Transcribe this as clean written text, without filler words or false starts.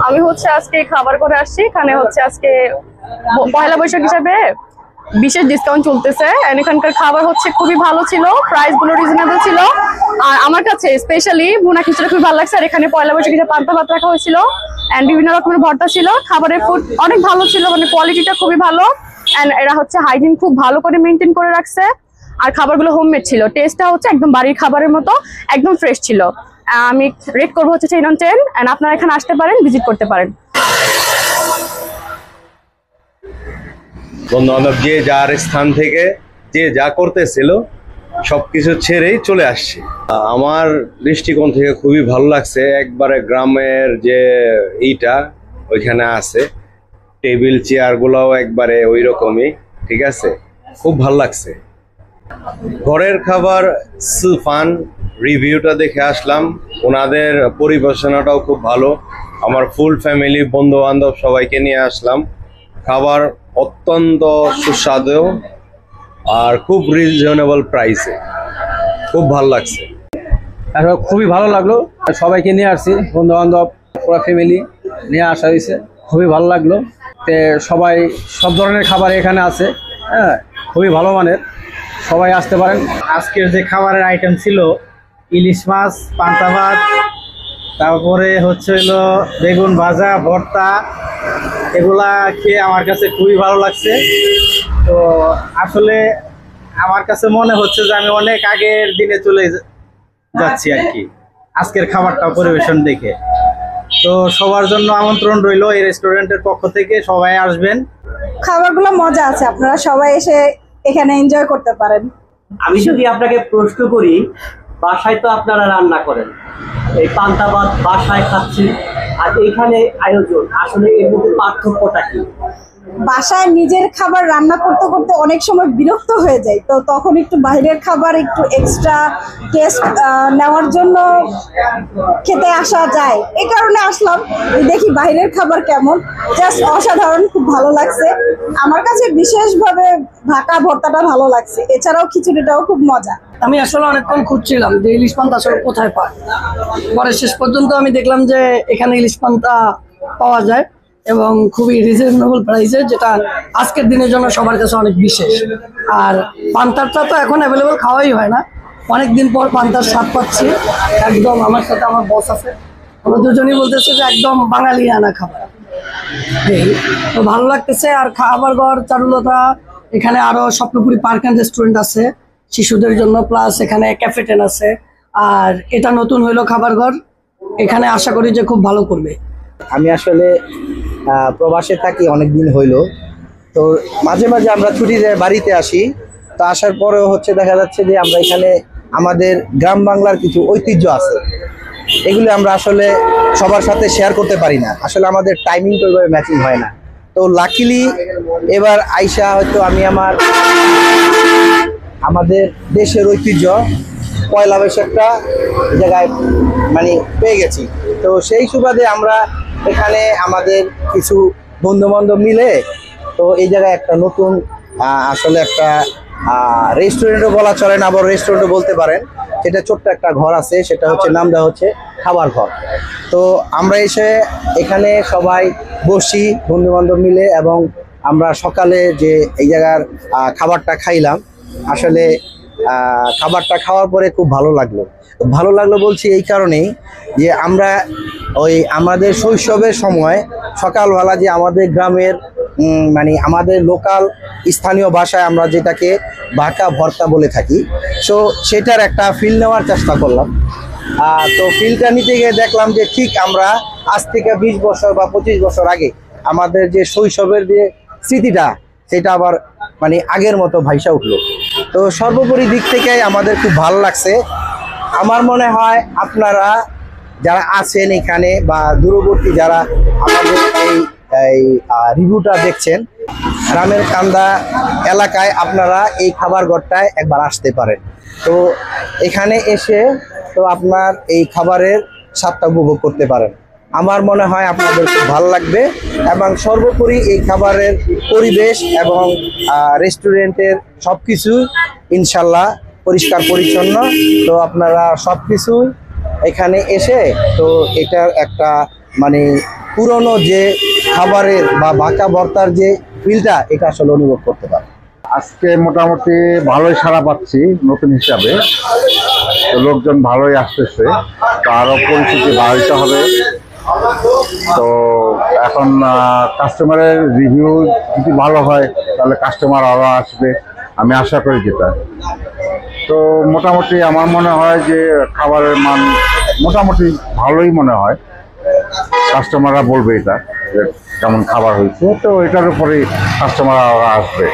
আমি হচ্ছে আজকে খাবার করে আসছি। এখানে হচ্ছে আজকে পয়লা বৈশাখ হিসাবে বিশেষ ডিসকাউন্ট চলতেছে। এখানকার খাবার হচ্ছে খুবই ভালো ছিল, প্রাইস গুলো রিজনেবল ছিল। আর আমার কাছে স্পেশালি ভুনা খিচুড়ি খুবই ভালো লাগছে। আর এখানে পয়লা বৈশাখ হিসাবে পান্তা ভাত রাখা হয়েছিল এন্ড বিভিন্ন রকমের ভর্তা ছিল। খাবারের ফুড অনেক ভালো ছিল, মানে কোয়ালিটিটা খুবই ভালো এন্ড এরা হচ্ছে হাইজিন খুব ভালো করে মেনটেন করে রাখছে। আর খাবারগুলো হোমমেড ছিল, টেস্টটা হচ্ছে একদম বাড়ির খাবারের মতো, একদম ফ্রেশ ছিল। আমি রেট করবো হচ্ছে 10 on 10 এন্ড আপনারা এখানে আসতে পারেন, ভিজিট করতে পারেন। বন্ধু বান্ধব যে যার স্থান থেকে যে যা করতেছিল সবকিছু ছেড়েই চলে আসছে। আমার দৃষ্টিকোণ থেকে খুবই ভালো লাগছে। একবারে গ্রামের যে এইটা ওইখানে আছে, টেবিল চেয়ার গুলাও একবারে ওই রকমই, ঠিক আছে, খুব ভালো লাগছে। ঘরের খাবার সুফান, রিভিউটা দেখে আসলাম, ওনাদের পরিবেশনাটাও খুব ভালো। আমার ফুল ফ্যামিলি বন্ধু বান্ধব সবাইকে নিয়ে আসলাম। খাবার অত্যন্ত সুস্বাদু আর খুব রিজনেবল প্রাইসে, খুব ভালো লাগছে। খুবই ভালো লাগলো, সবাইকে নিয়ে আসছি, বন্ধু বান্ধব পুরো ফ্যামিলি নিয়ে আসা হয়েছে, খুবই ভালো লাগলো। তে সবাই সব ধরনের খাবার এখানে আছে, হ্যাঁ, খুবই ভালো মানের, সবাই আসতে পারেন। আজকের যে খাবারের আইটেম ছিল ইলিশ মাছ, পান্তা ভাত, তারপরে হচ্ছে হলো বেগুন ভাজা, ভর্তা, এগুলা খেয়ে আমার কাছে খুবই ভালো লাগছে। তো আসলে আমার কাছে মনে হচ্ছে যে আমি অনেক আগের দিনে চলে যাচ্ছি আর কি, আজকের খাবারটা পরিবেশন দেখে। তো সবার জন্য আমন্ত্রণ রইল এই রেস্টুরেন্টের পক্ষ থেকে, সবাই আসবেন। খাবারগুলো মজা আছে, আপনারা সবাই এসে এখানে এনজয় করতে পারেন। আমি যদি আপনাকে প্রশ্ন করি, বাসায় তো আপনারা রান্না করেন, এই পান্তা ভাত বাসায় খাচ্ছি আর এইখানে আয়োজন, আসলে এর মধ্যে পার্থক্যটা কি? বাসায় নিজের খাবার রান্না করতে করতে অনেক সময় বিরক্ত হয়ে যায়, তো তখন একটু বাইরের খাবার একটু এক্সট্রা টেস্ট নেওয়ার জন্য খেতে আসা যায়। এই কারণে আসলাম, দেখি বাইরের খাবার কেমন। জাস্ট অসাধারণ, খুব ভালো লাগছে আমার কাছে। বিশেষভাবে ভাকা ভর্তাটা ভালো লাগছে, এছাড়াও খিচুড়িটাও খুব মজা। আমি আসলে অনেকক্ষণ খুঁজছিলাম যে ইলিশ পান্তা আসলে কোথায় পায়, পরে শেষ পর্যন্ত আমি দেখলাম যে এখানে ইলিশ পান্তা পাওয়া যায় এবং খুবই রিজনেবল প্রাইসে, যেটা আজকের দিনের জন্য সবার কাছে অনেক বিশেষ। আর পান্তাটা তো এখন অ্যাভেলেবল খাওয়াই হয় না, অনেকদিন পর পান্তার স্বাদ পাচ্ছি। একদম আমার সাথে আমার বস আছে, আমরা দুজনই বলতেছে যে একদম বাঙালি আনা খাবার, তো ভালো লাগতেছে। আর খাবার ঘর চারুলতা, এখানে আরো স্বপ্নপুরী পার্ক অ্যান্ড রেস্টুরেন্ট আছে শিশুদের জন্য, প্লাস এখানে ক্যাফেটেন আছে। আর এটা নতুন হইলো খাবার ঘর, এখানে আশা করি যে খুব ভালো করবে। আমি আসলে প্রবাসে থাকি অনেকদিন হইলো, তো মাঝে মাঝে আমরা ছুটিতে বাড়িতে আসি। তো আসার পরেও হচ্ছে দেখা যাচ্ছে যে আমরা এখানে আমাদের গ্রাম বাংলার কিছু ঐতিহ্য আছে, এগুলো আমরা আসলে সবার সাথে শেয়ার করতে পারি না, আসলে আমাদের টাইমিংটা ওইভাবে ম্যাচিং হয় না। তো লাকিলি এবার আইসা হয়তো আমি আমাদের দেশের ঐতিহ্য পয়লা বৈশাখটা জায়গায় মানে পেয়ে গেছি। তো সেই সুবাদে আমরা এখানে আমাদের কিছু বন্ধু বান্ধব মিলে তো এই জায়গায় একটা নতুন আসলে একটা রেস্টুরেন্টও বলা চলে না, আবার রেস্টুরেন্টও বলতে পারেন, সেটা ছোট্ট একটা ঘর আছে, সেটা হচ্ছে নাম দেওয়া হচ্ছে খাবার ঘর। তো আমরা এসে এখানে সবাই বসি বন্ধু বান্ধব মিলে, এবং আমরা সকালে যে এই জায়গার খাবারটা খাইলাম, আসলে খাবারটা খাওয়ার পরে খুব ভালো লাগলো বলছি এই কারণেই যে আমরা ওই আমাদের শৈশবের সময় সকালবেলা যে আমাদের গ্রামের মানে আমাদের লোকাল স্থানীয় ভাষায় আমরা যেটাকে ভাকা ভর্তা বলে থাকি, সো সেটার একটা ফিল নেওয়ার চেষ্টা করলাম। তো ফিলটা নিতে গিয়ে দেখলাম যে ঠিক আমরা আজ থেকে 20 বছর বা 25 বছর আগে আমাদের যে শৈশবের যে স্মৃতিটা, সেটা আবার মানে আগের মতো ভাইসা উঠলো। তো সর্বোপরি দিক থেকে আমাদের খুব ভালো লাগছে। আমার মনে হয় আপনারা যারা আছেন এখানে বা দূরবর্তী যারা আমাদের এই রিভিউটা দেখছেন, গ্রামের কান্দা এলাকায় আপনারা এই খাবার ঘরটায় একবার আসতে পারেন। তো এখানে এসে তো আপনার এই খাবারের স্বাদটা উপভোগ করতে পারেন। আমার মনে হয় আপনাদের খুব ভালো লাগবে, এবং সর্বোপরি এই খাবারের পরিবেশ এবং রেস্টুরেন্টের সব কিছু ইনশাল্লাহ পরিষ্কার পরিচ্ছন্ন। তো আপনারা সব কিছু এখানে এসে তো এটার একটা মানে পুরনো যে খাবারের বা বাঁকা ভর্তার যে ফিলটা এটা আসলে অনুভব করতে পারে। আজকে মোটামুটি ভালোই সাড়া পাচ্ছি নতুন হিসাবে, তো লোকজন ভালোই আসতেছে, তো আরো পরিচিতি বাড়াইতে হবে। তো এখন কাস্টমারের রিভিউ যদি ভালো হয় তাহলে কাস্টমার আরো আসবে, আমি আশা করি যেটা। তো মোটামুটি আমার মনে হয় যে খাবারের মান মোটামুটি ভালোই মনে হয়, কাস্টমাররা বলবে এটা যে কেমন খাবার হয়েছে, তো এটার উপরেই কাস্টমার আরো আসবে।